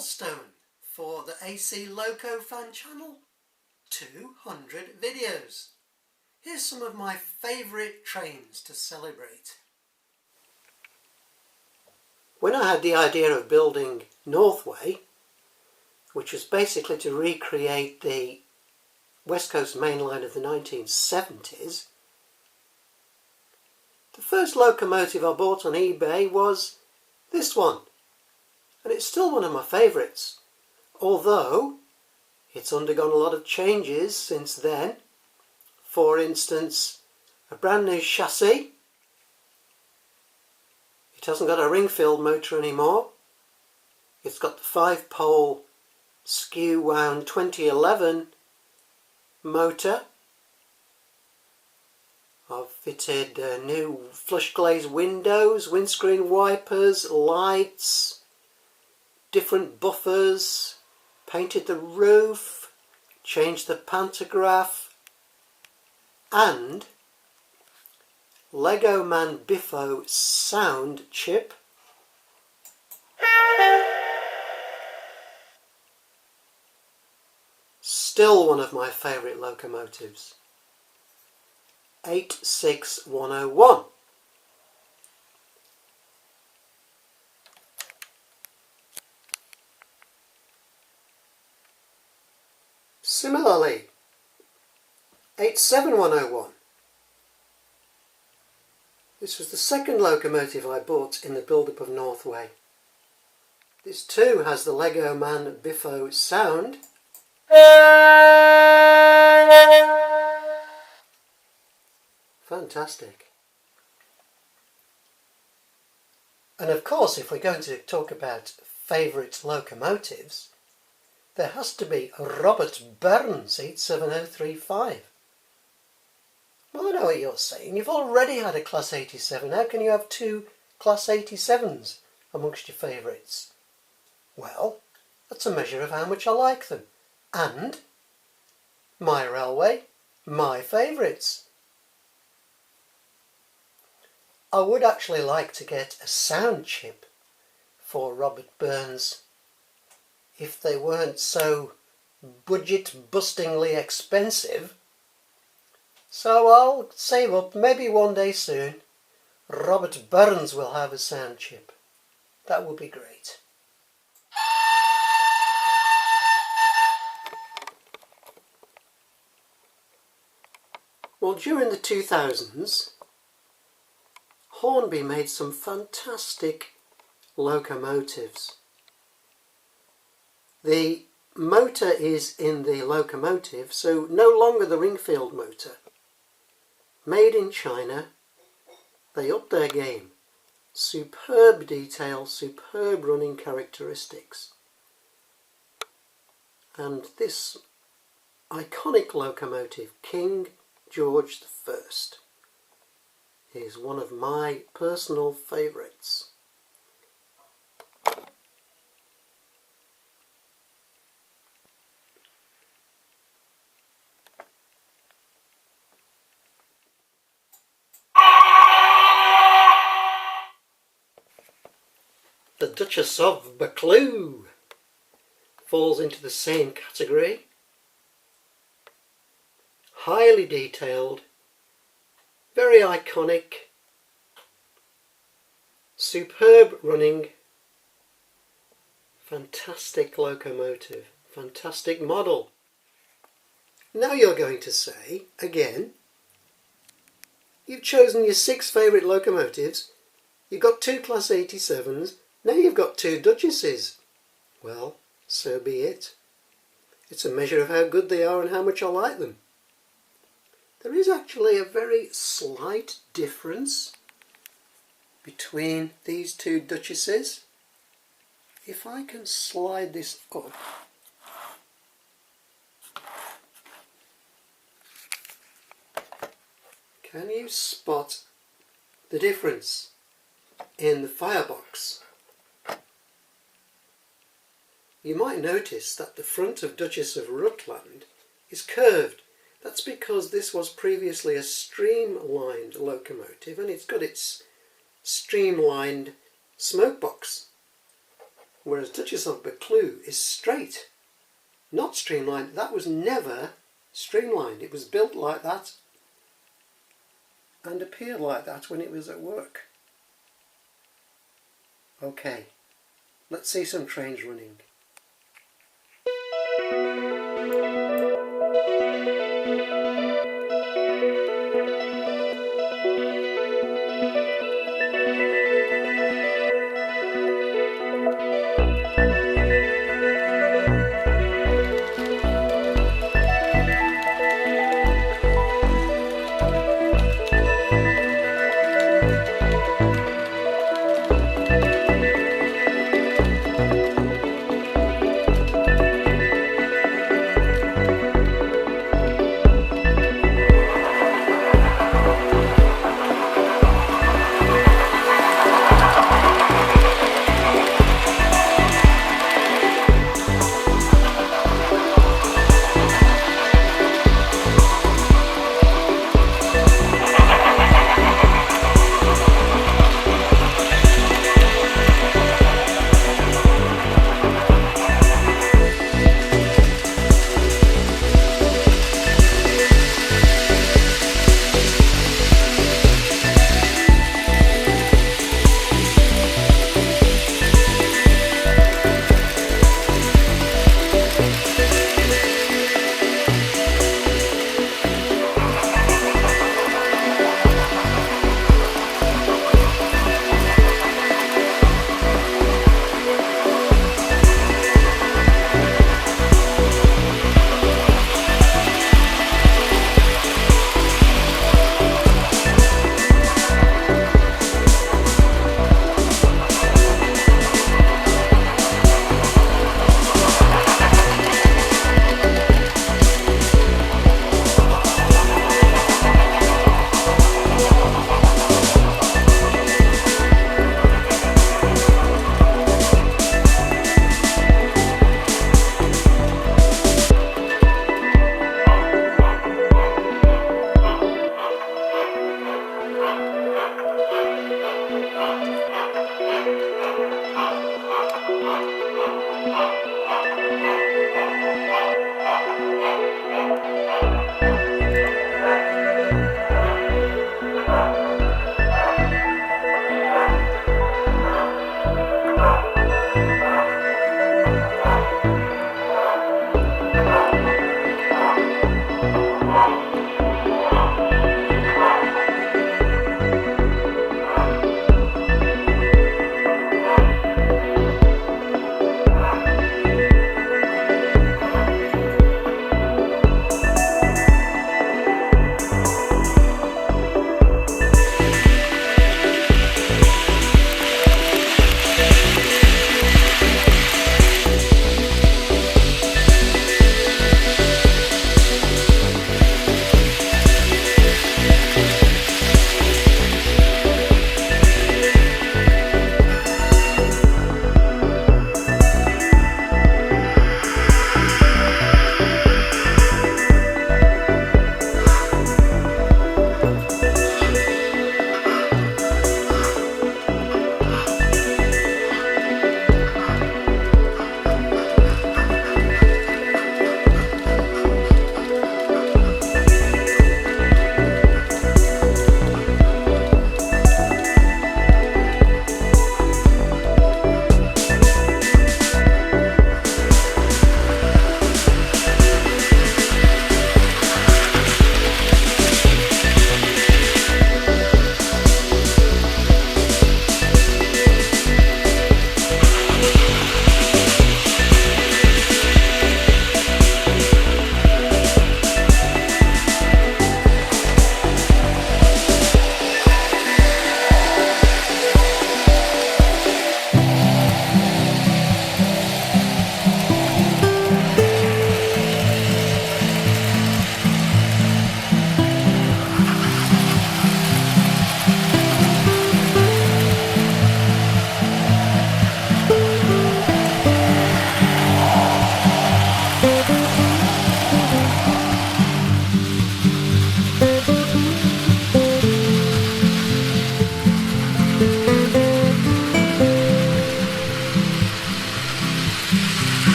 milestone for the AC Loco fan channel. 200 videos. Here's some of my favourite trains to celebrate. When I had the idea of building Northway, which was basically to recreate the West Coast Main Line of the 1970s, the first locomotive I bought on eBay was this one, and it's still one of my favourites, although it's undergone a lot of changes since then. For instance, a brand new chassis. It hasn't got a ring-filled motor anymore. It's got the 5-pole skew-wound 2011 motor. I've fitted new flush glazed windows, windscreen wipers, lights, different buffers, painted the roof, changed the pantograph, and Legoman Biffo sound chip. Still one of my favourite locomotives. 86101. Similarly, 87101. This was the second locomotive I bought in the build-up of Northway. This too has the Legoman Biffo sound. Fantastic. And of course, if we're going to talk about favourite locomotives, there has to be Robert Burns 87035. Well, I know what you're saying. You've already had a Class 87. How can you have two Class 87s amongst your favourites? Well, that's a measure of how much I like them. And my railway, my favourites. I would actually like to get a sound chip for Robert Burns if they weren't so budget-bustingly expensive. So I'll save up, maybe one day soon, Robert Burns will have a sound chip. That would be great. Well, during the 2000s, Hornby made some fantastic locomotives. The motor is in the locomotive, so no longer the ring-filled motor. Made in China, they upped their game. Superb detail, superb running characteristics. And this iconic locomotive, King George I, is one of my personal favourites. The Duchess of Buccleuch falls into the same category. Highly detailed, very iconic, superb running, fantastic locomotive, fantastic model. Now you're going to say, again, you've chosen your 6 favourite locomotives, you've got 2 Class 87s, now you've got 2 Duchesses. Well, so be it. It's a measure of how good they are and how much I like them. There is actually a very slight difference between these 2 Duchesses. If I can slide this up, can you spot the difference in the firebox? You might notice that the front of Duchess of Rutland is curved. That's because this was previously a streamlined locomotive and it's got its streamlined smoke box. Whereas Duchess of Buccleuch is straight, not streamlined. That was never streamlined. It was built like that and appeared like that when it was at work. Okay, let's see some trains running.